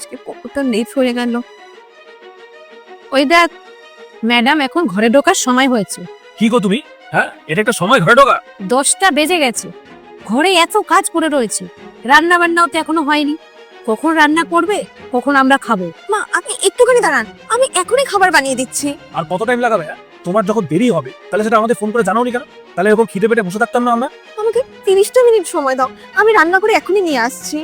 আজকে কতটা লেট হয়ে গেল। ওই দেখ ম্যাডাম, এখন ঘরে ঢোকার সময় হয়েছে। কি গো তুমি? হ্যাঁ, এটা একটা সময় ঘরে ঢোকা? 10টা বেজে গেছে, ঘরে এত কাজ পড়ে রয়েছে, রান্না বান্নাও তো এখনো হয়নি। কখন রান্না করবে, কখন আমরা খাবো? মা, আপনি একটুখানি দাঁড়ান, আমি এখনই খাবার বানিয়ে দিচ্ছি। আর কত টাইম লাগাবে? তোমার যখন দেরি হবে তাহলে সেটা আমাদের ফোন করে জানাওনি কেন? তাহলে এরকম খিদে পেটে বসে থাকতাম না আমরা। আমাকে 30টা মিনিট সময় দাও, আমি রান্না করে এখনই নিয়ে আসছি।